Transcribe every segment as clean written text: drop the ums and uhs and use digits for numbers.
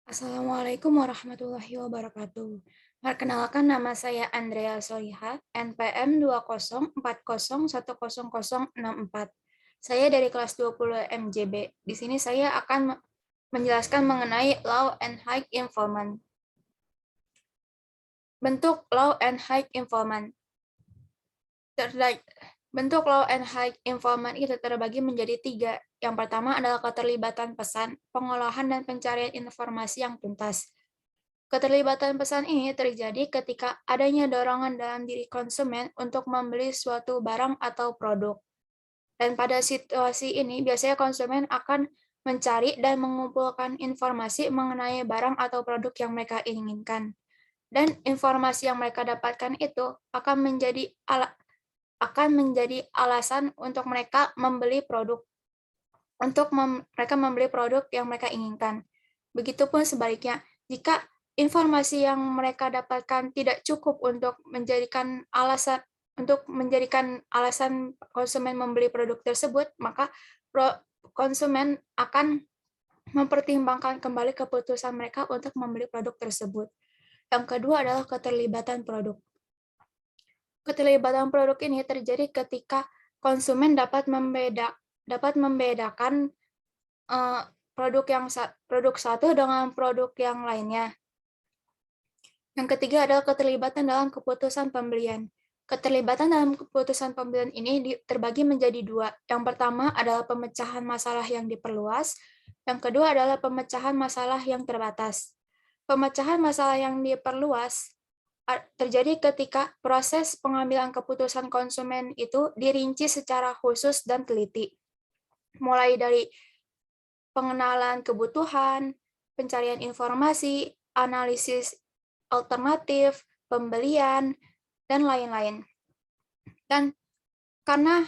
Assalamualaikum warahmatullahi wabarakatuh. Perkenalkan nama saya Andrea Soliha, NPM 204010064. Saya dari kelas 20 MJB. Di sini saya akan menjelaskan mengenai Law and High Involvement. Bentuk Law and High Involvement. Bentuk Law and High Involvement itu terbagi menjadi tiga. Yang pertama adalah keterlibatan pesan, pengolahan dan pencarian informasi yang tuntas. Keterlibatan pesan ini terjadi ketika adanya dorongan dalam diri konsumen untuk membeli suatu barang atau produk. Dan pada situasi ini, biasanya konsumen akan mencari dan mengumpulkan informasi mengenai barang atau produk yang mereka inginkan. Dan informasi yang mereka dapatkan itu akan menjadi alasan untuk mereka membeli produk yang mereka inginkan. Begitupun sebaliknya, jika informasi yang mereka dapatkan tidak cukup untuk menjadikan alasan konsumen membeli produk tersebut, maka konsumen akan mempertimbangkan kembali keputusan mereka untuk membeli produk tersebut. Yang kedua adalah keterlibatan produk. Keterlibatan produk ini terjadi ketika konsumen dapat membedakan produk satu dengan produk yang lainnya. Yang ketiga adalah keterlibatan dalam keputusan pembelian. Keterlibatan dalam keputusan pembelian ini terbagi menjadi dua. Yang pertama adalah pemecahan masalah yang diperluas. Yang kedua adalah pemecahan masalah yang terbatas. Pemecahan masalah yang diperluas terjadi ketika proses pengambilan keputusan konsumen itu dirinci secara khusus dan teliti. Mulai dari pengenalan kebutuhan, pencarian informasi, analisis alternatif, pembelian, dan lain-lain. Dan karena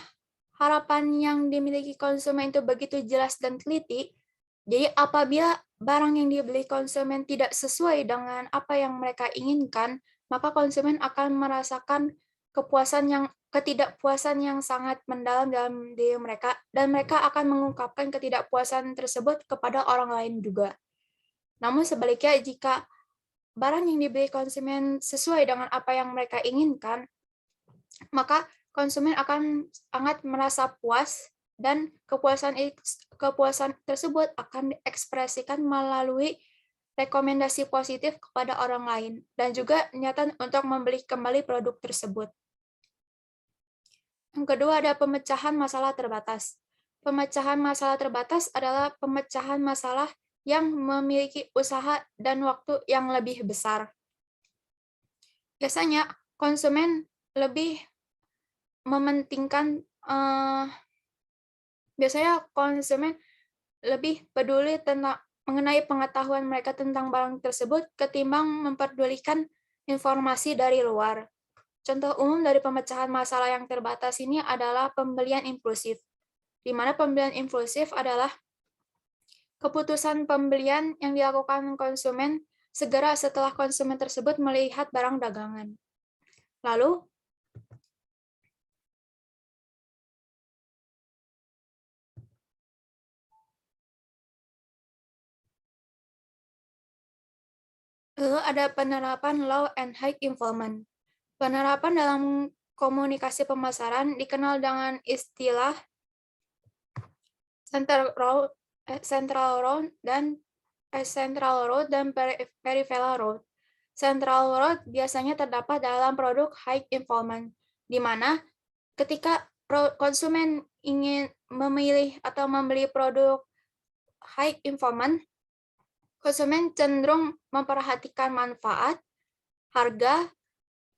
harapan yang dimiliki konsumen itu begitu jelas dan teliti, jadi apabila barang yang dibeli konsumen tidak sesuai dengan apa yang mereka inginkan, maka konsumen akan merasakan ketidakpuasan yang sangat mendalam dalam diri mereka, dan mereka akan mengungkapkan ketidakpuasan tersebut kepada orang lain juga. Namun sebaliknya, jika barang yang dibeli konsumen sesuai dengan apa yang mereka inginkan, maka konsumen akan sangat merasa puas, dan kepuasan tersebut akan diekspresikan melalui rekomendasi positif kepada orang lain, dan juga niatan untuk membeli kembali produk tersebut. Yang kedua ada pemecahan masalah terbatas. Pemecahan masalah terbatas adalah pemecahan masalah yang memiliki usaha dan waktu yang lebih besar. Biasanya konsumen lebih mementingkan peduli mengenai pengetahuan mereka tentang barang tersebut ketimbang memperdulikan informasi dari luar. Contoh umum dari pemecahan masalah yang terbatas ini adalah pembelian impulsif, di mana pembelian impulsif adalah keputusan pembelian yang dilakukan konsumen segera setelah konsumen tersebut melihat barang dagangan. Lalu, ada penerapan law and high involvement. Penerapan dalam komunikasi pemasaran dikenal dengan istilah central road dan peripheral road. Central road biasanya terdapat dalam produk high involvement, di mana ketika konsumen ingin memilih atau membeli produk high involvement, konsumen cenderung memperhatikan manfaat, harga,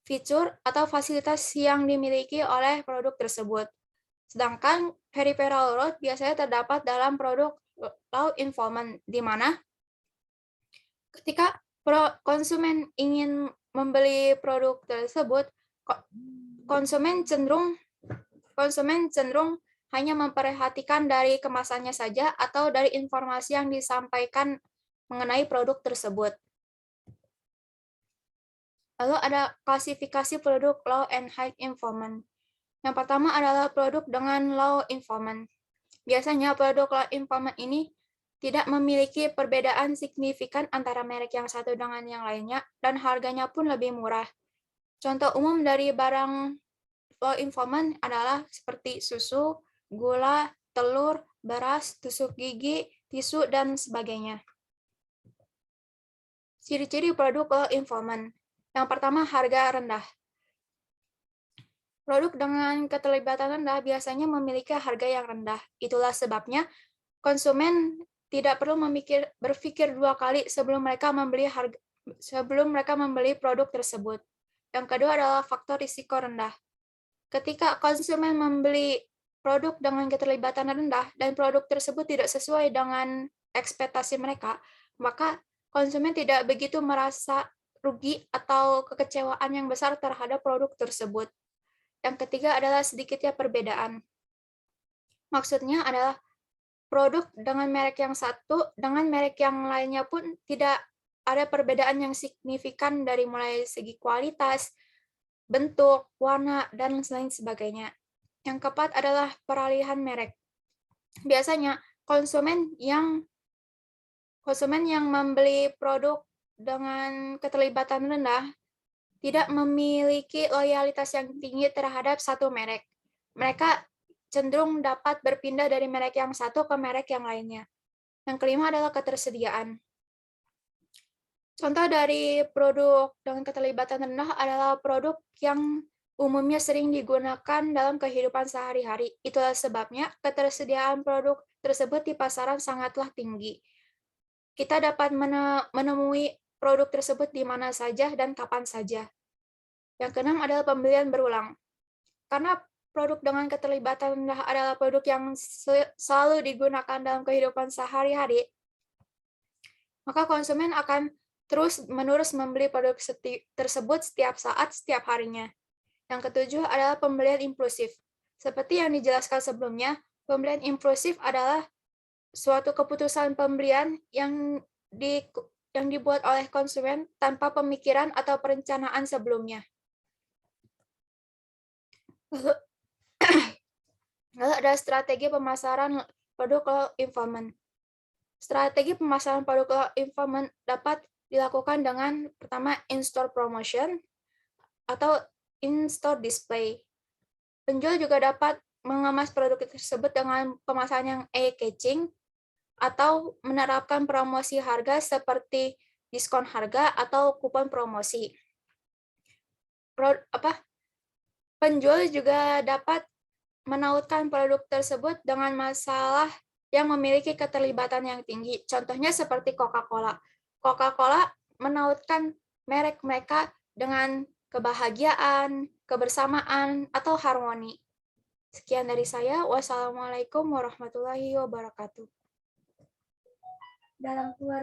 fitur, atau fasilitas yang dimiliki oleh produk tersebut. Sedangkan peripheral road biasanya terdapat dalam produk low involvement, di mana ketika konsumen ingin membeli produk tersebut, konsumen cenderung hanya memperhatikan dari kemasannya saja atau dari informasi yang disampaikan mengenai produk tersebut. Lalu ada klasifikasi produk low and high involvement. Yang pertama adalah produk dengan low involvement. Biasanya produk low involvement ini tidak memiliki perbedaan signifikan antara merek yang satu dengan yang lainnya, dan harganya pun lebih murah. Contoh umum dari barang low informant adalah seperti susu, gula, telur, beras, tusuk gigi, tisu, dan sebagainya. Ciri-ciri produk low informant. Yang pertama, harga rendah. Produk dengan keterlibatan rendah biasanya memiliki harga yang rendah. Itulah sebabnya konsumen tidak perlu berpikir dua kali sebelum mereka membeli produk tersebut. Yang kedua adalah faktor risiko rendah. Ketika konsumen membeli produk dengan keterlibatan rendah dan produk tersebut tidak sesuai dengan ekspektasi mereka, maka konsumen tidak begitu merasa rugi atau kekecewaan yang besar terhadap produk tersebut. Yang ketiga adalah sedikitnya perbedaan. Maksudnya adalah produk dengan merek yang satu dengan merek yang lainnya pun tidak ada perbedaan yang signifikan dari mulai segi kualitas, bentuk, warna, dan lain sebagainya. Yang keempat adalah peralihan merek. Biasanya konsumen yang membeli produk dengan keterlibatan rendah tidak memiliki loyalitas yang tinggi terhadap satu merek. Mereka cenderung dapat berpindah dari merek yang satu ke merek yang lainnya. Yang kelima adalah ketersediaan. Contoh dari produk dengan keterlibatan rendah adalah produk yang umumnya sering digunakan dalam kehidupan sehari-hari. Itulah sebabnya ketersediaan produk tersebut di pasaran sangatlah tinggi. Kita dapat menemui produk tersebut di mana saja dan kapan saja. Yang keenam adalah pembelian berulang. Karena produk dengan keterlibatan rendah adalah produk yang selalu digunakan dalam kehidupan sehari-hari, maka konsumen akan terus-menerus membeli produk tersebut setiap saat, setiap harinya. Yang ketujuh adalah pembelian impulsif. Seperti yang dijelaskan sebelumnya, pembelian impulsif adalah suatu keputusan pembelian yang dibuat oleh konsumen tanpa pemikiran atau perencanaan sebelumnya. Lalu ada strategi pemasaran produk low informant. Strategi pemasaran produk low informant dapat dilakukan dengan pertama in-store promotion atau in-store display. Penjual juga dapat mengemas produk tersebut dengan pemasaran yang eye-catching atau menerapkan promosi harga seperti diskon harga atau kupon promosi. Penjual juga dapat menautkan produk tersebut dengan masalah yang memiliki keterlibatan yang tinggi. Contohnya seperti Coca-Cola. Coca-Cola menautkan merek mereka dengan kebahagiaan, kebersamaan, atau harmoni. Sekian dari saya. Wassalamualaikum warahmatullahi wabarakatuh. Dalam keluarga